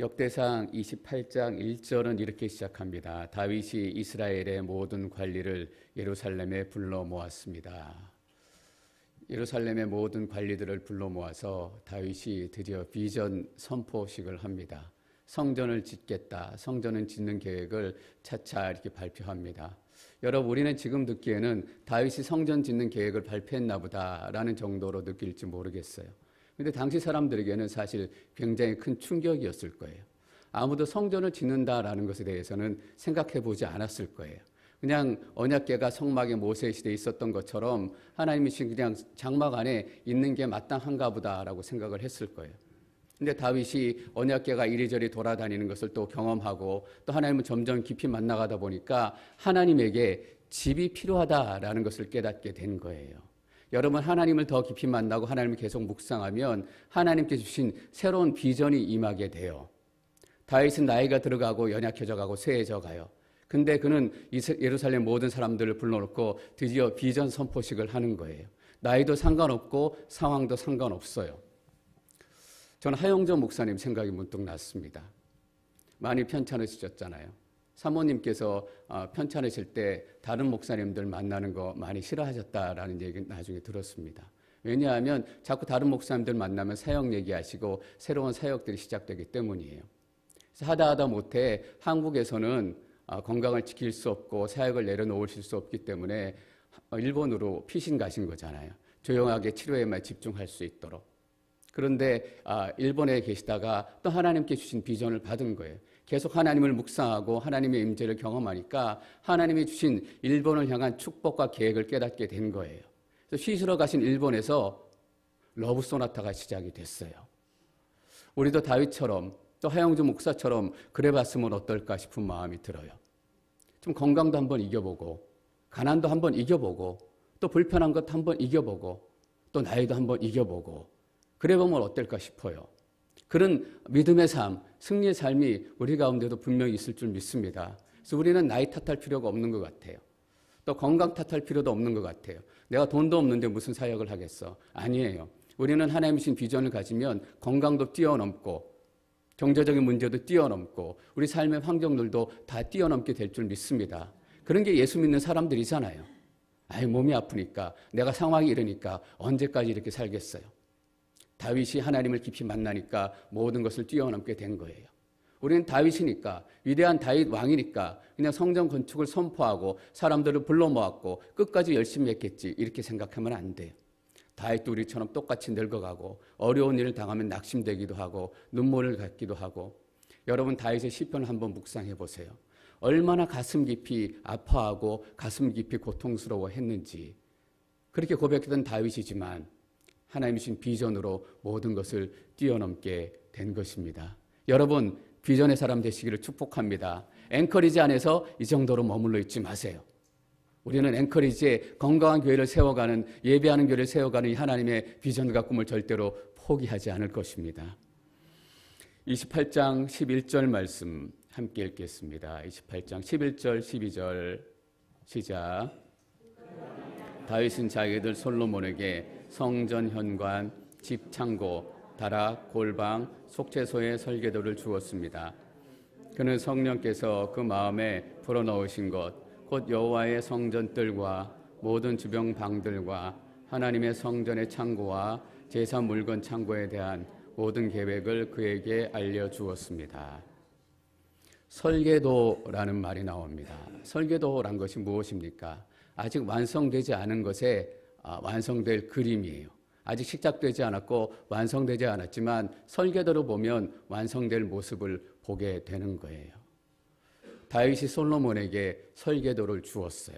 역대상 28장 1절은 이렇게 시작합니다. 다윗이 이스라엘의 모든 관리를 예루살렘에 불러 모았습니다. 예루살렘의 모든 관리들을 불러 모아서 다윗이 드디어 비전 선포식을 합니다. 성전을 짓겠다. 성전을 짓는 계획을 차차 이렇게 발표합니다. 여러분, 우리는 지금 듣기에는 다윗이 성전 짓는 계획을 발표했나 보다라는 정도로 느낄지 모르겠어요. 근데 당시 사람들에게는 사실 굉장히 큰 충격이었을 거예요. 아무도 성전을 짓는다라는 것에 대해서는 생각해 보지 않았을 거예요. 그냥 언약궤가 성막의 모세 시대에 있었던 것처럼 하나님이 그냥 장막 안에 있는 게 마땅한가 보다라고 생각을 했을 거예요. 근데 다윗이 언약궤가 이리저리 돌아다니는 것을 또 경험하고 또 하나님을 점점 깊이 만나가다 보니까 하나님에게 집이 필요하다라는 것을 깨닫게 된 거예요. 여러분, 하나님을 더 깊이 만나고 하나님을 계속 묵상하면 하나님께 주신 새로운 비전이 임하게 돼요. 다윗은 나이가 들어가고 연약해져 가고 쇠해져 가요. 근데 그는 예루살렘 모든 사람들을 불러놓고 드디어 비전 선포식을 하는 거예요. 나이도 상관없고 상황도 상관없어요. 저는 하영조 목사님 생각이 문득 났습니다. 많이 편찮으셨잖아요. 사모님께서 편찮으실 때 다른 목사님들 만나는 거 많이 싫어하셨다라는 얘기 나중에 들었습니다. 왜냐하면 자꾸 다른 목사님들 만나면 사역 얘기하시고 새로운 사역들이 시작되기 때문이에요. 그래서 하다 못해 한국에서는 건강을 지킬 수 없고 사역을 내려놓으실 수 없기 때문에 일본으로 피신 가신 거잖아요. 조용하게 치료에만 집중할 수 있도록. 그런데 일본에 계시다가 또 하나님께 주신 비전을 받은 거예요. 계속 하나님을 묵상하고 하나님의 임재를 경험하니까 하나님이 주신 일본을 향한 축복과 계획을 깨닫게 된 거예요. 그래서 쉬시러 가신 일본에서 러브 소나타가 시작이 됐어요. 우리도 다윗처럼 또 하영주 목사처럼 그래봤으면 어떨까 싶은 마음이 들어요. 좀 건강도 한번 이겨보고 가난도 한번 이겨보고 또 불편한 것 한번 이겨보고 또 나이도 한번 이겨보고 그래보면 어떨까 싶어요. 그런 믿음의 삶, 승리의 삶이 우리 가운데도 분명히 있을 줄 믿습니다. 그래서 우리는 나이 탓할 필요가 없는 것 같아요. 또 건강 탓할 필요도 없는 것 같아요. 내가 돈도 없는데 무슨 사역을 하겠어? 아니에요. 우리는 하나님이 주신 비전을 가지면 건강도 뛰어넘고 경제적인 문제도 뛰어넘고 우리 삶의 환경들도 다 뛰어넘게 될 줄 믿습니다. 그런 게 예수 믿는 사람들이잖아요. 몸이 아프니까 내가 상황이 이러니까 언제까지 이렇게 살겠어요? 다윗이 하나님을 깊이 만나니까 모든 것을 뛰어넘게 된 거예요. 우리는 다윗이니까 위대한 다윗 왕이니까 그냥 성전 건축을 선포하고 사람들을 불러 모았고 끝까지 열심히 했겠지 이렇게 생각하면 안 돼요. 다윗도 우리처럼 똑같이 늙어가고 어려운 일을 당하면 낙심되기도 하고 눈물을 갖기도 하고 여러분 다윗의 시편을 한번 묵상해 보세요. 얼마나 가슴 깊이 아파하고 가슴 깊이 고통스러워했는지 그렇게 고백했던 다윗이지만 하나님이 주신 비전으로 모든 것을 뛰어넘게 된 것입니다. 여러분 비전의 사람 되시기를 축복합니다. 앵커리지 안에서 이 정도로 머물러 있지 마세요. 우리는 앵커리지에 건강한 교회를 세워가는 예배하는 교회를 세워가는 이 하나님의 비전과 꿈을 절대로 포기하지 않을 것입니다. 28장 11절 말씀 함께 읽겠습니다. 28장 11절 12절 시작. 다윗은 자기들 솔로몬에게 성전 현관, 집 창고, 다락, 골방, 속죄소의 설계도를 주었습니다. 그는 성령께서 그 마음에 불어넣으신 것, 곧 여호와의 성전들과 모든 주변 방들과 하나님의 성전의 창고와 제사 물건 창고에 대한 모든 계획을 그에게 알려주었습니다. 설계도라는 말이 나옵니다. 설계도란 것이 무엇입니까? 아직 완성되지 않은 것에 완성될 그림이에요. 아직 시작되지 않았고 완성되지 않았지만 설계도로 보면 완성될 모습을 보게 되는 거예요. 다윗이 솔로몬에게 설계도를 주었어요.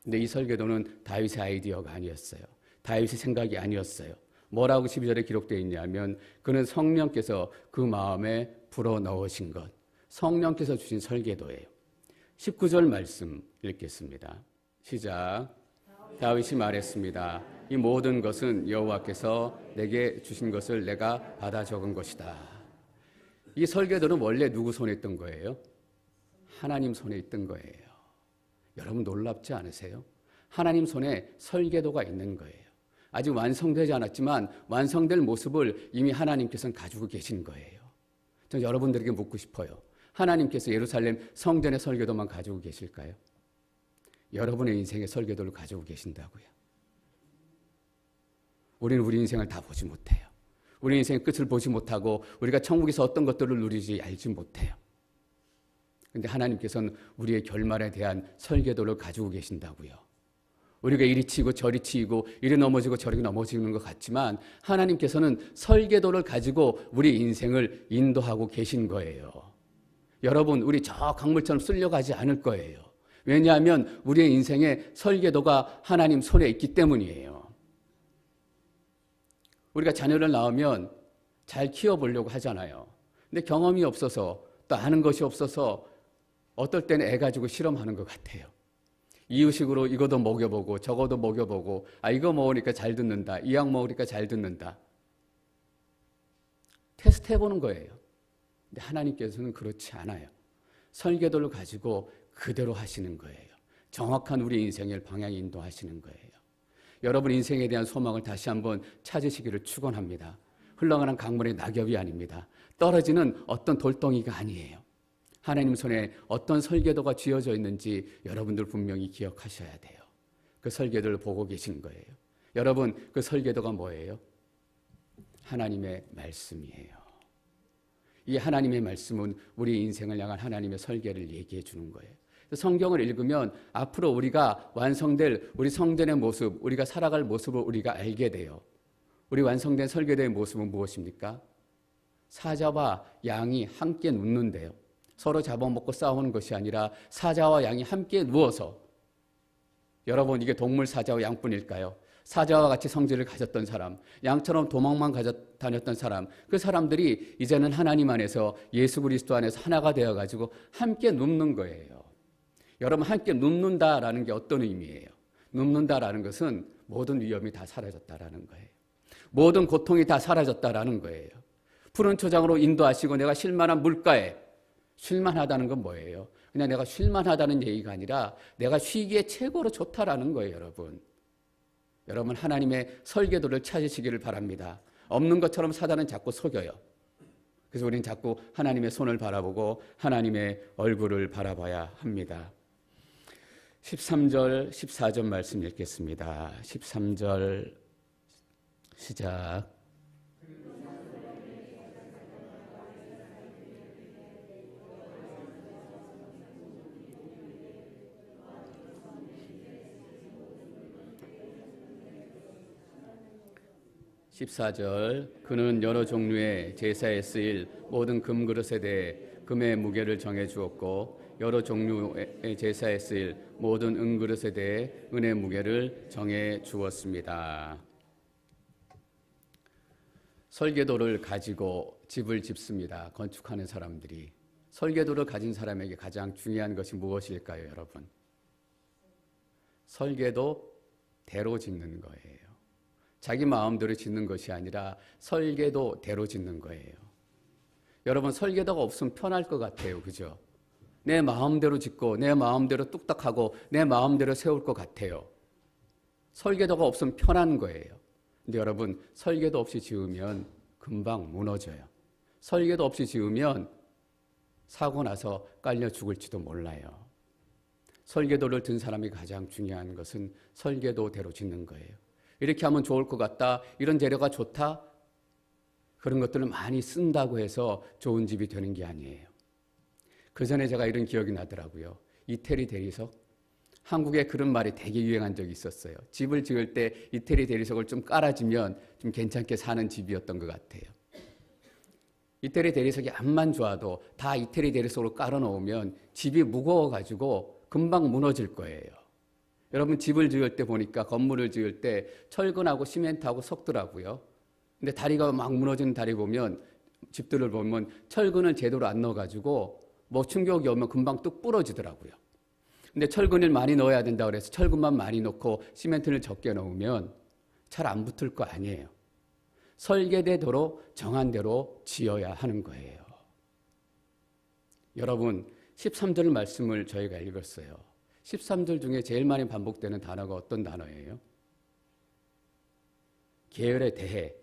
근데 이 설계도는 다윗의 아이디어가 아니었어요. 다윗의 생각이 아니었어요. 뭐라고 12절에 기록되어 있냐면 그는 성령께서 그 마음에 불어넣으신 것, 성령께서 주신 설계도예요. 19절 말씀 읽겠습니다. 시작. 다윗이 말했습니다. 이 모든 것은 여호와께서 내게 주신 것을 내가 받아 적은 것이다. 이 설계도는 원래 누구 손에 있던 거예요? 하나님 손에 있던 거예요. 여러분 놀랍지 않으세요? 하나님 손에 설계도가 있는 거예요. 아직 완성되지 않았지만 완성될 모습을 이미 하나님께서는 가지고 계신 거예요. 저 여러분들에게 묻고 싶어요. 하나님께서 예루살렘 성전의 설계도만 가지고 계실까요? 여러분의 인생의 설계도를 가지고 계신다고요. 우리는 우리 인생을 다 보지 못해요. 우리 인생의 끝을 보지 못하고 우리가 천국에서 어떤 것들을 누리지 알지 못해요. 그런데 하나님께서는 우리의 결말에 대한 설계도를 가지고 계신다고요. 우리가 이리 치고 저리 치고 이리 넘어지고 저리 넘어지는 것 같지만 하나님께서는 설계도를 가지고 우리 인생을 인도하고 계신 거예요. 여러분, 우리 저 강물처럼 쓸려가지 않을 거예요. 왜냐하면 우리의 인생의 설계도가 하나님 손에 있기 때문이에요. 우리가 자녀를 낳으면 잘 키워보려고 하잖아요. 근데 경험이 없어서 또 아는 것이 없어서 어떨 때는 애 가지고 실험하는 것 같아요. 이유식으로 이거도 먹여보고 저거도 먹여보고 이거 먹으니까 잘 듣는다. 이 약 먹으니까 잘 듣는다. 테스트 해보는 거예요. 근데 하나님께서는 그렇지 않아요. 설계도를 가지고 그대로 하시는 거예요. 정확한 우리 인생의 방향 인도하시는 거예요. 여러분 인생에 대한 소망을 다시 한번 찾으시기를 축원합니다. 흘러가는 강물의 낙엽이 아닙니다. 떨어지는 어떤 돌덩이가 아니에요. 하나님 손에 어떤 설계도가 쥐어져 있는지 여러분들 분명히 기억하셔야 돼요. 그 설계도를 보고 계신 거예요. 여러분 그 설계도가 뭐예요? 하나님의 말씀이에요. 이 하나님의 말씀은 우리 인생을 향한 하나님의 설계를 얘기해 주는 거예요. 성경을 읽으면 앞으로 우리가 완성될 우리 성전의 모습, 우리가 살아갈 모습을 우리가 알게 돼요. 우리 완성된 설계도의 모습은 무엇입니까? 사자와 양이 함께 눕는데요. 서로 잡아먹고 싸우는 것이 아니라 사자와 양이 함께 누워서, 여러분 이게 동물 사자와 양뿐일까요? 사자와 같이 성질을 가졌던 사람, 양처럼 도망만 다녔던 사람, 그 사람들이 이제는 하나님 안에서 예수 그리스도 안에서 하나가 되어가지고 함께 눕는 거예요. 여러분 함께 눕는다라는 게 어떤 의미예요? 눕는다라는 것은 모든 위험이 다 사라졌다라는 거예요. 모든 고통이 다 사라졌다라는 거예요. 푸른 초장으로 인도하시고 내가 쉴만한 물가에, 쉴만하다는 건 뭐예요? 그냥 내가 쉴만하다는 얘기가 아니라 내가 쉬기에 최고로 좋다라는 거예요, 여러분. 여러분 하나님의 설계도를 찾으시기를 바랍니다. 없는 것처럼 사단은 자꾸 속여요. 그래서 우리는 자꾸 하나님의 손을 바라보고 하나님의 얼굴을 바라봐야 합니다. 13절, 14절 말씀 읽겠습니다. 13절 시작. (14절) 그는 여러 종류의 제사에 쓰일 모든 금그릇에 대해 금의 무게를 정해 주었고 여러 종류의 제사에 쓰일 모든 은그릇에 대해 은의 무게를 정해 주었습니다. 설계도를 가지고 집을 짓습니다. 건축하는 사람들이. 설계도를 가진 사람에게 가장 중요한 것이 무엇일까요, 여러분? 설계도대로 짓는 거예요. 자기 마음대로 짓는 것이 아니라 설계도대로 짓는 거예요. 여러분 설계도가 없으면 편할 것 같아요. 그죠? 내 마음대로 짓고 내 마음대로 뚝딱하고 내 마음대로 세울 것 같아요. 설계도가 없으면 편한 거예요. 근데 여러분 설계도 없이 지으면 금방 무너져요. 설계도 없이 지으면 사고 나서 깔려 죽을지도 몰라요. 설계도를 든 사람이 가장 중요한 것은 설계도대로 짓는 거예요. 이렇게 하면 좋을 것 같다, 이런 재료가 좋다, 그런 것들을 많이 쓴다고 해서 좋은 집이 되는 게 아니에요. 그 전에 제가 이런 기억이 나더라고요. 이태리 대리석, 한국에 그런 말이 되게 유행한 적이 있었어요. 집을 지을 때 이태리 대리석을 좀 깔아주면 좀 괜찮게 사는 집이었던 것 같아요. 이태리 대리석이 암만 좋아도 다 이태리 대리석으로 깔아놓으면 집이 무거워가지고 금방 무너질 거예요. 여러분 집을 지을 때 보니까 건물을 지을 때 철근하고 시멘트하고 섞더라고요. 근데 다리가 막 무너지는 다리 보면, 집들을 보면 철근을 제대로 안 넣어가지고 뭐 충격이 오면 금방 뚝 부러지더라고요. 근데 철근을 많이 넣어야 된다고 해서 철근만 많이 넣고 시멘트를 적게 넣으면 잘 안 붙을 거 아니에요. 설계대로 정한 대로 지어야 하는 거예요. 여러분 13절 말씀을 저희가 읽었어요. 13절 중에 제일 많이 반복되는 단어가 어떤 단어예요? 계열에 대해,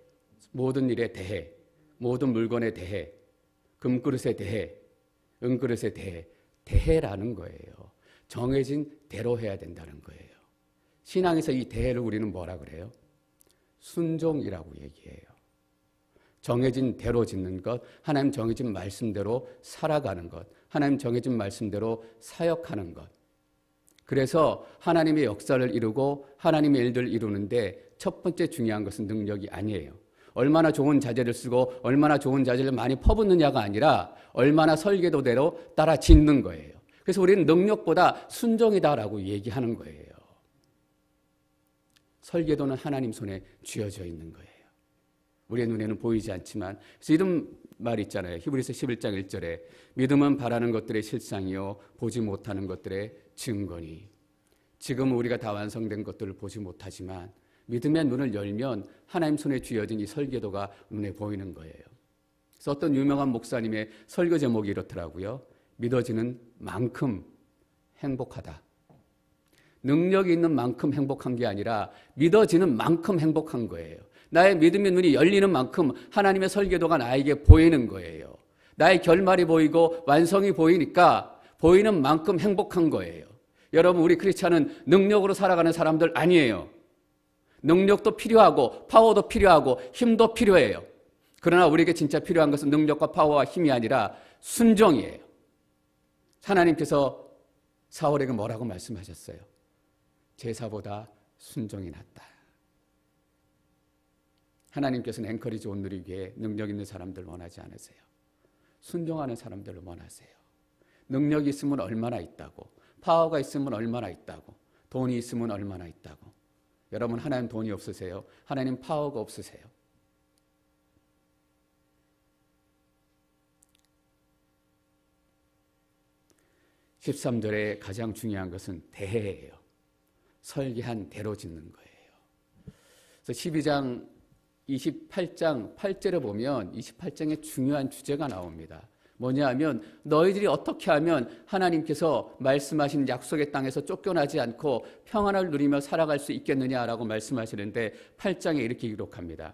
모든 일에 대해, 모든 물건에 대해, 금그릇에 대해, 은그릇에 대해 대해라는 거예요. 정해진 대로 해야 된다는 거예요. 신앙에서 이 대해를 우리는 뭐라 그래요? 순종이라고 얘기해요. 정해진 대로 짓는 것, 하나님 정해진 말씀대로 살아가는 것, 하나님 정해진 말씀대로 사역하는 것. 그래서 하나님의 역사를 이루고 하나님의 일들을 이루는데 첫 번째 중요한 것은 능력이 아니에요. 얼마나 좋은 자재를 쓰고 얼마나 좋은 자재를 많이 퍼붓느냐가 아니라 얼마나 설계도대로 따라 짓는 거예요. 그래서 우리는 능력보다 순종이다라고 얘기하는 거예요. 설계도는 하나님 손에 쥐어져 있는 거예요. 우리의 눈에는 보이지 않지만, 그래서 이런 말이 있잖아요. 히브리서 11장 1절에 믿음은 바라는 것들의 실상이요 보지 못하는 것들의 증거니. 지금 우리가 다 완성된 것들을 보지 못하지만 믿음의 눈을 열면 하나님 손에 쥐어진 이 설계도가 눈에 보이는 거예요. 그래서 어떤 유명한 목사님의 설교 제목이 이렇더라고요. 믿어지는 만큼 행복하다. 능력이 있는 만큼 행복한 게 아니라 믿어지는 만큼 행복한 거예요. 나의 믿음의 눈이 열리는 만큼 하나님의 설계도가 나에게 보이는 거예요. 나의 결말이 보이고 완성이 보이니까 보이는 만큼 행복한 거예요. 여러분, 우리 크리스찬은 능력으로 살아가는 사람들 아니에요. 능력도 필요하고 파워도 필요하고 힘도 필요해요. 그러나 우리에게 진짜 필요한 것은 능력과 파워와 힘이 아니라 순종이에요. 하나님께서 사울에게 뭐라고 말씀하셨어요? 제사보다 순종이 낫다. 하나님께서는 앵커리지 온 누리교회 능력 있는 사람들을 원하지 않으세요. 순종하는 사람들을 원하세요. 능력이 있으면 얼마나 있다고, 파워가 있으면 얼마나 있다고, 돈이 있으면 얼마나 있다고. 여러분, 하나님 돈이 없으세요? 하나님 파워가 없으세요? 13절에 가장 중요한 것은 대해예요. 설계한 대로 짓는 거예요. 그래서 12장 28장 8절에 보면 28장에 중요한 주제가 나옵니다. 뭐냐 하면 너희들이 어떻게 하면 하나님께서 말씀하신 약속의 땅에서 쫓겨나지 않고 평안을 누리며 살아갈 수 있겠느냐라고 말씀하시는데 8장에 이렇게 기록합니다.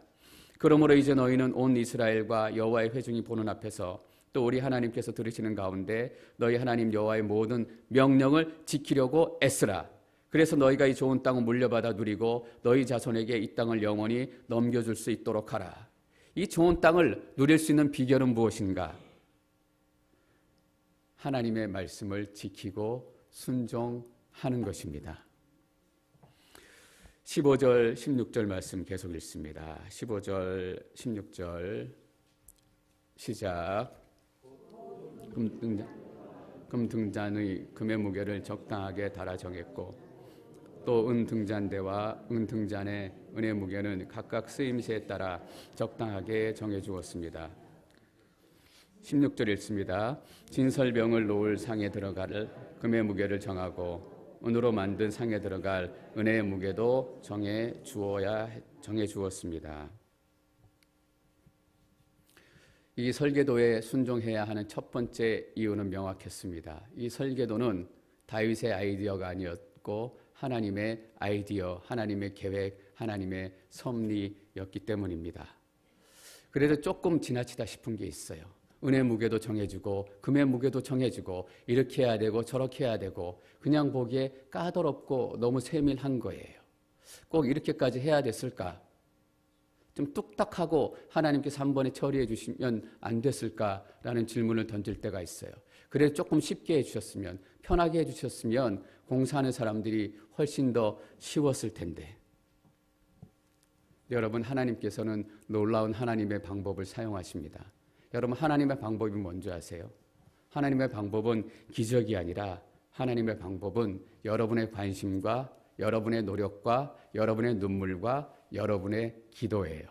그러므로 이제 너희는 온 이스라엘과 여호와의 회중이 보는 앞에서 또 우리 하나님께서 들으시는 가운데 너희 하나님 여호와의 모든 명령을 지키려고 애쓰라. 그래서 너희가 이 좋은 땅을 물려받아 누리고 너희 자손에게 이 땅을 영원히 넘겨줄 수 있도록 하라. 이 좋은 땅을 누릴 수 있는 비결은 무엇인가? 하나님의 말씀을 지키고 순종하는 것입니다. 15절, 16절 말씀 계속 읽습니다. 15절, 16절 시작. 금등잔의 금의 무게를 적당하게 달아 정했고 또 은등잔대와 은등잔의 은의 무게는 각각 쓰임새에 따라 적당하게 정해 주었습니다. 16절 읽습니다. 진설병을 놓을 상에 들어갈 금의 무게를 정하고 은으로 만든 상에 들어갈 은의 무게도 정해 주었습니다. 이 설계도에 순종해야 하는 첫 번째 이유는 명확했습니다. 이 설계도는 다윗의 아이디어가 아니었고 하나님의 아이디어, 하나님의 계획, 하나님의 섭리였기 때문입니다. 그래도 조금 지나치다 싶은 게 있어요. 은의 무게도 정해주고 금의 무게도 정해주고 이렇게 해야 되고 저렇게 해야 되고 그냥 보기에 까다롭고 너무 세밀한 거예요. 꼭 이렇게까지 해야 됐을까? 좀 뚝딱하고 하나님께서 한 번에 처리해 주시면 안 됐을까라는 질문을 던질 때가 있어요. 그래도 조금 쉽게 해주셨으면, 편하게 해주셨으면 공사하는 사람들이 훨씬 더 쉬웠을 텐데. 여러분, 하나님께서는 놀라운 하나님의 방법을 사용하십니다. 여러분, 하나님의 방법이 뭔지 아세요? 하나님의 방법은 기적이 아니라 하나님의 방법은 여러분의 관심과 여러분의 노력과 여러분의 눈물과 여러분의 기도예요.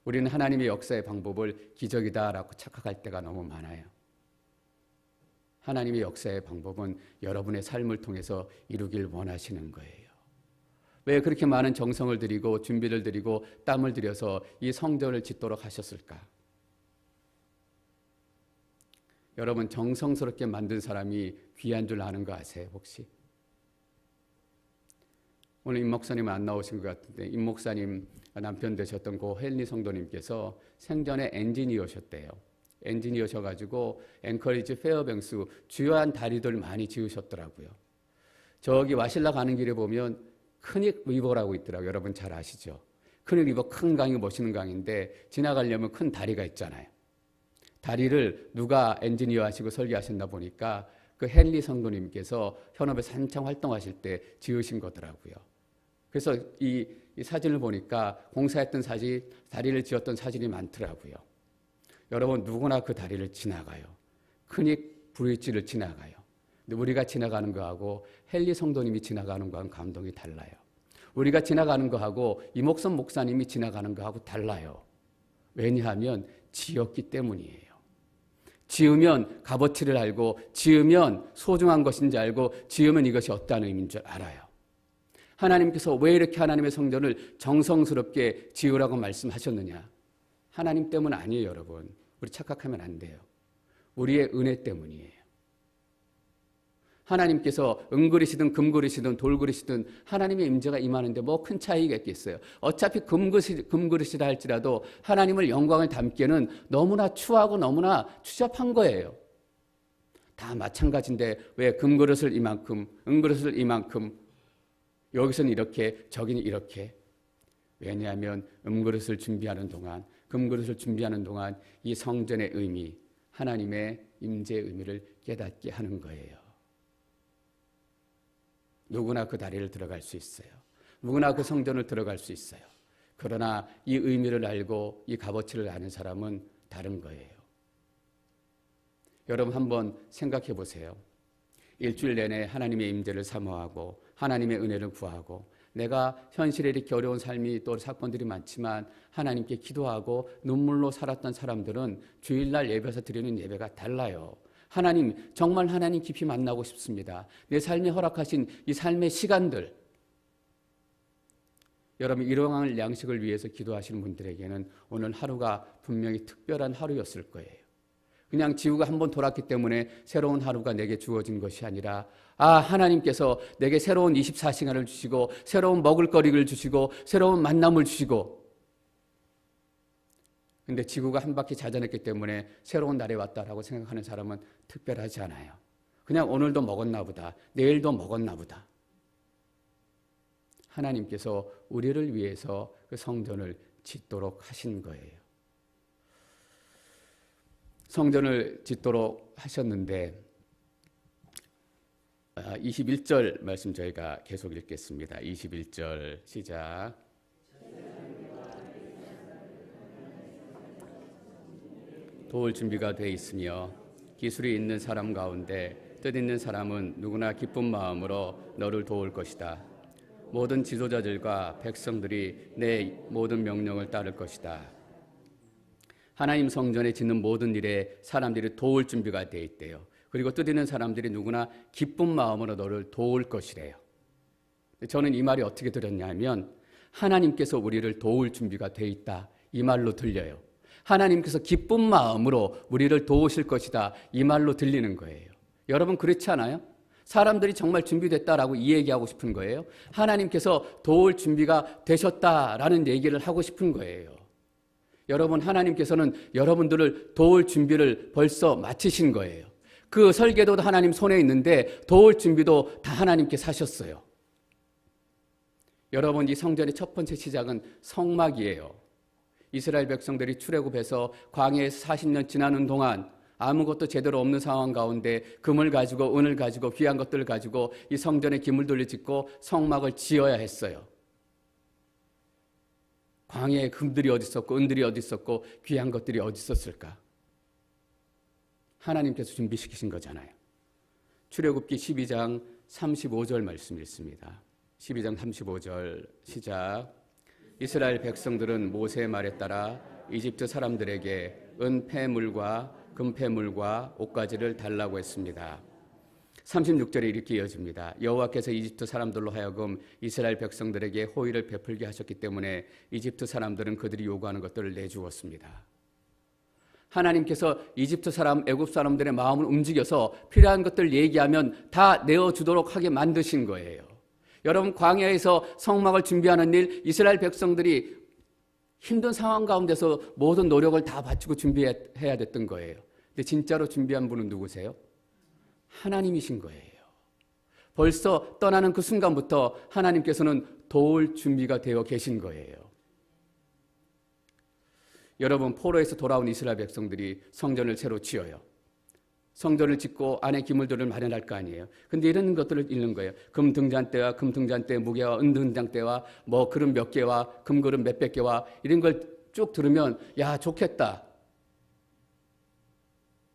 우리는 하나님의 역사의 방법을 기적이다라고 착각할 때가 너무 많아요. 하나님의 역사의 방법은 여러분의 삶을 통해서 이루길 원하시는 거예요. 왜 그렇게 많은 정성을 들이고 준비를 들이고 땀을 들여서 이 성전을 짓도록 하셨을까? 여러분, 정성스럽게 만든 사람이 귀한 줄 아는 거 아세요, 혹시? 오늘 임 목사님 안 나오신 것 같은데 임 목사님 남편 되셨던 고 헨리 성도님께서 생전에 엔지니어셨대요. 엔지니어셔가지고 앵커리지, 페어뱅스 주요한 다리들 많이 지으셨더라고요. 저기 와실라 가는 길에 보면 크닉 리버라고 있더라고요. 여러분 잘 아시죠? 크닉 리버 큰 강이 멋있는 강인데 지나가려면 큰 다리가 있잖아요. 다리를 누가 엔지니어 하시고 설계하셨나 보니까 그 헨리 성도님께서 현업에서 한창 활동하실 때 지으신 거더라고요. 그래서 이 사진을 보니까 공사했던 사진, 다리를 지었던 사진이 많더라고요. 여러분 누구나 그 다리를 지나가요. 크닉 브릿지를 지나가요. 근데 우리가 지나가는 거하고 헨리 성도님이 지나가는 거하고 감동이 달라요. 우리가 지나가는 거하고 이목선 목사님이 지나가는 거하고 달라요. 왜냐하면 지었기 때문이에요. 지으면 값어치를 알고 지으면 소중한 것인지 알고 지으면 이것이 어떠한 의미인 줄 알아요. 하나님께서 왜 이렇게 하나님의 성전을 정성스럽게 지으라고 말씀하셨느냐? 하나님 때문 아니에요, 여러분. 우리 착각하면 안 돼요. 우리의 은혜 때문이에요. 하나님께서 은그릇이든 금그릇이든 돌그릇이든 하나님의 임재가 임하는데 뭐 큰 차이가 있겠어요. 어차피 금그릇이라 할지라도 하나님을 영광을 담기에는 너무나 추하고 너무나 추잡한 거예요. 다 마찬가지인데 왜 금그릇을 이만큼, 은그릇을 이만큼, 여기서는 이렇게, 저기는 이렇게. 왜냐하면 은그릇을 준비하는 동안, 금그릇을 준비하는 동안 이 성전의 의미, 하나님의 임재의 의미를 깨닫게 하는 거예요. 누구나 그 다리를 들어갈 수 있어요. 누구나 그 성전을 들어갈 수 있어요. 그러나 이 의미를 알고 이 값어치를 아는 사람은 다른 거예요. 여러분 한번 생각해 보세요. 일주일 내내 하나님의 임재를 사모하고 하나님의 은혜를 구하고 내가 현실에 이렇게 어려운 삶이 또 사건들이 많지만 하나님께 기도하고 눈물로 살았던 사람들은 주일날 예배에서 드리는 예배가 달라요. 하나님, 정말 하나님 깊이 만나고 싶습니다. 내 삶에 허락하신 이 삶의 시간들. 여러분 일용할 양식을 위해서 기도하시는 분들에게는 오늘 하루가 분명히 특별한 하루였을 거예요. 그냥 지구가 한번 돌았기 때문에 새로운 하루가 내게 주어진 것이 아니라 하나님께서 내게 새로운 24시간을 주시고 새로운 먹을거리를 주시고 새로운 만남을 주시고 근데 지구가 한 바퀴 자전했기 때문에 새로운 날이 왔다라고 생각하는 사람은 특별하지 않아요. 그냥 오늘도 먹었나 보다. 내일도 먹었나 보다. 하나님께서 우리를 위해서 그 성전을 짓도록 하신 거예요. 성전을 짓도록 하셨는데 21절 말씀 저희가 계속 읽겠습니다. 21절 시작. 도울 준비가 돼 있으며 기술이 있는 사람 가운데 뜻 있는 사람은 누구나 기쁜 마음으로 너를 도울 것이다. 모든 지도자들과 백성들이 내 모든 명령을 따를 것이다. 하나님 성전에 짓는 모든 일에 사람들이 도울 준비가 돼 있대요. 그리고 뜻 있는 사람들이 누구나 기쁜 마음으로 너를 도울 것이래요. 저는 이 말이 어떻게 들었냐면 하나님께서 우리를 도울 준비가 돼 있다. 이 말로 들려요. 하나님께서 기쁜 마음으로 우리를 도우실 것이다. 이 말로 들리는 거예요. 여러분 그렇지 않아요? 사람들이 정말 준비됐다라고 이 얘기하고 싶은 거예요. 하나님께서 도울 준비가 되셨다라는 얘기를 하고 싶은 거예요. 여러분 하나님께서는 여러분들을 도울 준비를 벌써 마치신 거예요. 그 설계도도 하나님 손에 있는데 도울 준비도 다 하나님께 사셨어요. 여러분 이 성전의 첫 번째 시작은 성막이에요. 이스라엘 백성들이 출애굽해서 광야에서 40년 지나는 동안 아무것도 제대로 없는 상황 가운데 금을 가지고 은을 가지고 귀한 것들을 가지고 이 성전에 기물들을 짓고 성막을 지어야 했어요. 광야에 금들이 어디 있었고 은들이 어디 있었고 귀한 것들이 어디 있었을까? 하나님께서 준비시키신 거잖아요. 출애굽기 12장 35절 말씀 읽습니다. 12장 35절 시작. 이스라엘 백성들은 모세의 말에 따라 이집트 사람들에게 은폐물과 금폐물과 옷가지를 달라고 했습니다. 36절에 이렇게 이어집니다. 여호와께서 이집트 사람들로 하여금 이스라엘 백성들에게 호의를 베풀게 하셨기 때문에 이집트 사람들은 그들이 요구하는 것들을 내주었습니다. 하나님께서 이집트 사람, 애굽 사람들의 마음을 움직여서 필요한 것들 얘기하면 다 내어주도록 하게 만드신 거예요. 여러분 광야에서 성막을 준비하는 일, 이스라엘 백성들이 힘든 상황 가운데서 모든 노력을 다 바치고 준비해야 됐던 거예요. 근데 진짜로 준비한 분은 누구세요? 하나님이신 거예요. 벌써 떠나는 그 순간부터 하나님께서는 도울 준비가 되어 계신 거예요. 여러분, 포로에서 돌아온 이스라엘 백성들이 성전을 새로 지어요. 성전을 짓고 안에 기물들을 마련할 거 아니에요. 근데 이런 것들을 읽는 거예요. 금 등잔대와 금 등잔대 무게와 은 등잔대와 뭐 그릇 몇 개와 금 그릇 몇백 개와 이런 걸 쭉 들으면 야, 좋겠다.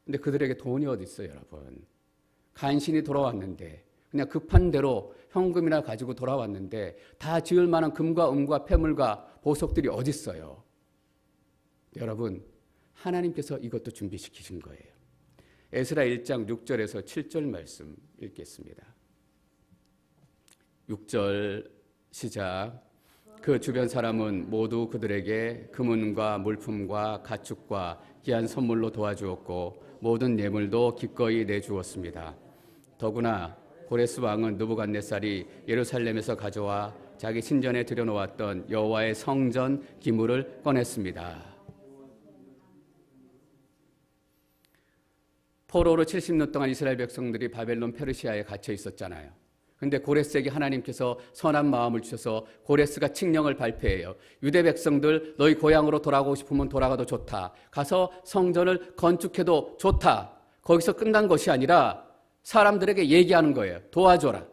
근데 그들에게 돈이 어디 있어요, 여러분? 간신히 돌아왔는데 그냥 급한 대로 현금이나 가지고 돌아왔는데 다 지을 만한 금과 은과 폐물과 보석들이 어디 있어요? 여러분, 하나님께서 이것도 준비시키신 거예요. 에스라 1장 6절에서 7절 말씀 읽겠습니다. 6절 시작. 그 주변 사람은 모두 그들에게 금은과 물품과 가축과 귀한 선물로 도와주었고 모든 예물도 기꺼이 내주었습니다. 더구나 고레스 왕은 느부갓네살이 예루살렘에서 가져와 자기 신전에 들여놓았던 여호와의 성전 기물을 꺼냈습니다. 포로로 70년 동안 이스라엘 백성들이 바벨론 페르시아에 갇혀 있었잖아요. 근데 고레스에게 하나님께서 선한 마음을 주셔서 고레스가 칙령을 발표해요. 유대 백성들, 너희 고향으로 돌아가고 싶으면 돌아가도 좋다. 가서 성전을 건축해도 좋다. 거기서 끝난 것이 아니라 사람들에게 얘기하는 거예요. 도와줘라.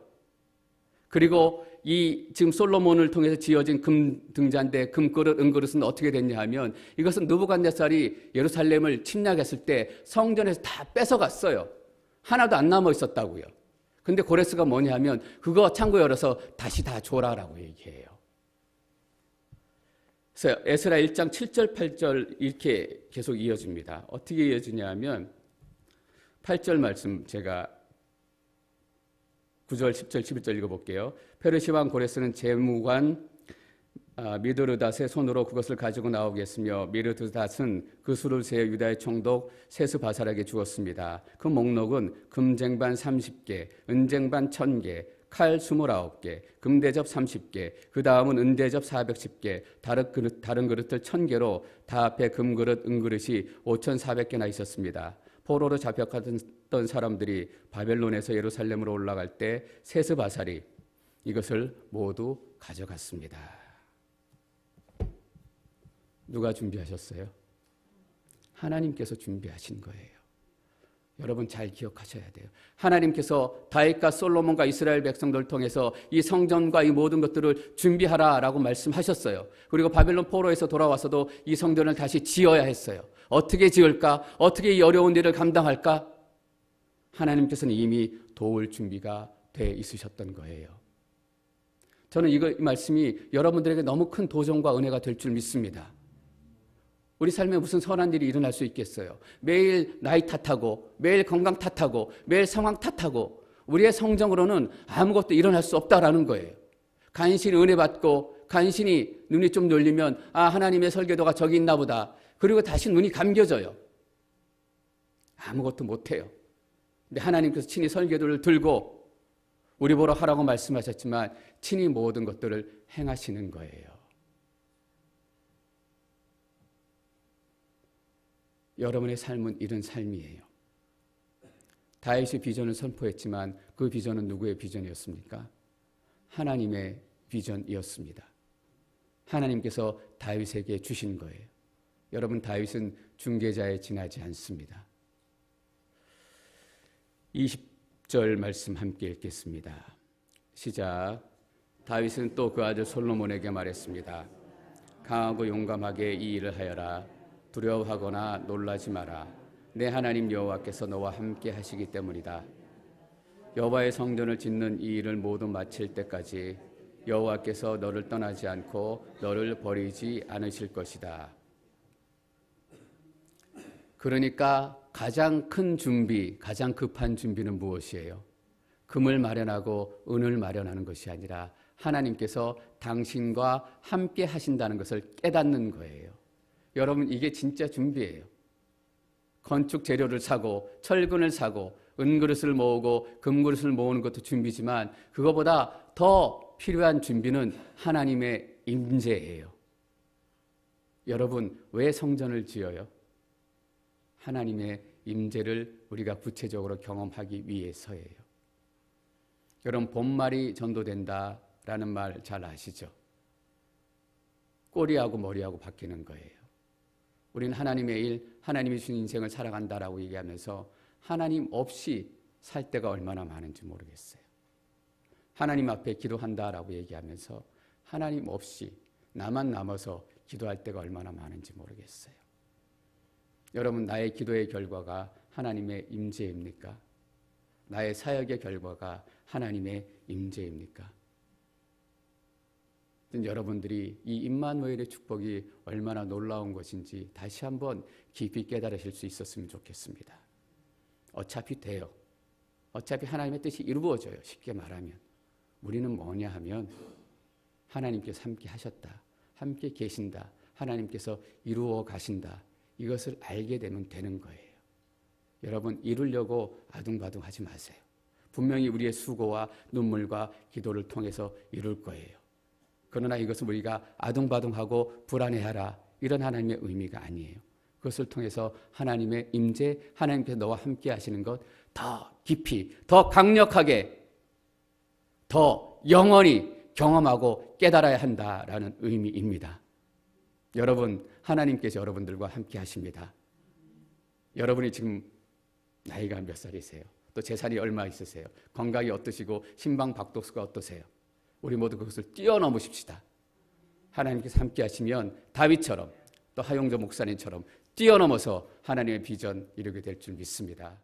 그리고 이 지금 솔로몬을 통해서 지어진 금 등잔대, 금그릇, 은그릇은 어떻게 됐냐 하면 이것은 느부갓네살이 예루살렘을 침략했을 때 성전에서 다 뺏어갔어요. 하나도 안 남아 있었다고요. 근데 고레스가 뭐냐 하면 그거 창고 열어서 다시 다 줘라라고 얘기해요. 그래서 에스라 1장 7절, 8절 이렇게 계속 이어집니다. 어떻게 이어지냐 하면 8절 말씀 제가 9절, 10절, 11절 읽어볼게요. 페르시 왕 고레스는 재무관 미드르닷의 손으로 그것을 가지고 나오겠으며 미드르닷은 그 수를 세어 유다의 총독 세스바살에게 주었습니다. 그 목록은 금쟁반 30개, 은쟁반 1000개, 칼 29개, 금대접 30개, 그 다음은 은대접 410개, 다른 그릇들 1000개로 다 앞에 금그릇, 은그릇이 5400개나 있었습니다. 포로로 잡혀갔던 사람들이 바벨론에서 예루살렘으로 올라갈 때 세스바살이 이것을 모두 가져갔습니다. 누가 준비하셨어요? 하나님께서 준비하신 거예요. 여러분 잘 기억하셔야 돼요. 하나님께서 다윗과 솔로몬과 이스라엘 백성들을 통해서 이 성전과 이 모든 것들을 준비하라라고 말씀하셨어요. 그리고 바벨론 포로에서 돌아와서도 이 성전을 다시 지어야 했어요. 어떻게 지을까? 어떻게 이 어려운 일을 감당할까? 하나님께서는 이미 도울 준비가 돼 있으셨던 거예요. 저는 이 말씀이 여러분들에게 너무 큰 도전과 은혜가 될 줄 믿습니다. 우리 삶에 무슨 선한 일이 일어날 수 있겠어요? 매일 나이 탓하고 매일 건강 탓하고 매일 상황 탓하고 우리의 성정으로는 아무것도 일어날 수 없다라는 거예요. 간신히 은혜 받고 간신히 눈이 좀 열리면 아, 하나님의 설계도가 저기 있나 보다. 그리고 다시 눈이 감겨져요. 아무것도 못해요. 근데 하나님께서 친히 설계도를 들고 우리 보러 하라고 말씀하셨지만 친히 모든 것들을 행하시는 거예요. 여러분의 삶은 이런 삶이에요. 다윗이 비전을 선포했지만 그 비전은 누구의 비전이었습니까? 하나님의 비전이었습니다. 하나님께서 다윗에게 주신 거예요. 여러분, 다윗은 중개자에 지나지 않습니다. 20절 말씀 함께 읽겠습니다. 시작. 다윗은 또 그 아들 솔로몬에게 말했습니다. 강하고 용감하게 이 일을 하여라. 두려워하거나 놀라지 마라. 내 하나님 여호와께서 너와 함께 하시기 때문이다. 여호와의 성전을 짓는 이 일을 모두 마칠 때까지 여호와께서 너를 떠나지 않고 너를 버리지 않으실 것이다. 그러니까 가장 큰 준비, 가장 급한 준비는 무엇이에요? 금을 마련하고 은을 마련하는 것이 아니라 하나님께서 당신과 함께 하신다는 것을 깨닫는 거예요. 여러분, 이게 진짜 준비예요. 건축 재료를 사고 철근을 사고 은그릇을 모으고 금그릇을 모으는 것도 준비지만 그거보다 더 필요한 준비는 하나님의 임재예요. 여러분, 왜 성전을 지어요? 하나님의 임재를 우리가 구체적으로 경험하기 위해서예요. 여러분, 본말이 전도된다라는 말 잘 아시죠? 꼬리하고 머리하고 바뀌는 거예요. 우리는 하나님의 일, 하나님이 주신 인생을 살아간다라고 얘기하면서 하나님 없이 살 때가 얼마나 많은지 모르겠어요. 하나님 앞에 기도한다라고 얘기하면서 하나님 없이 나만 남아서 기도할 때가 얼마나 많은지 모르겠어요. 여러분, 나의 기도의 결과가 하나님의 임재입니까? 나의 사역의 결과가 하나님의 임재입니까? 여러분들이 이 임마누엘의 축복이 얼마나 놀라운 것인지 다시 한번 깊이 깨달으실 수 있었으면 좋겠습니다. 어차피 돼요. 어차피 하나님의 뜻이 이루어져요. 쉽게 말하면. 우리는 뭐냐 하면 하나님께서 함께 하셨다. 함께 계신다. 하나님께서 이루어 가신다. 이것을 알게 되면 되는 거예요. 여러분, 이루려고 아둥바둥하지 마세요. 분명히 우리의 수고와 눈물과 기도를 통해서 이룰 거예요. 그러나 이것은 우리가 아둥바둥하고 불안해하라 이런 하나님의 의미가 아니에요. 그것을 통해서 하나님의 임재, 하나님께서 너와 함께 하시는 것 더 깊이, 더 강력하게, 더 영원히 경험하고 깨달아야 한다라는 의미입니다. 여러분, 하나님께서 여러분들과 함께 하십니다. 여러분이 지금 나이가 몇 살이세요? 또 재산이 얼마 있으세요? 건강이 어떠시고 심방박도수가 어떠세요? 우리 모두 그것을 뛰어넘으십시다. 하나님께서 함께 하시면 다윗처럼 또 하용조 목사님처럼 뛰어넘어서 하나님의 비전 이루게 될 줄 믿습니다.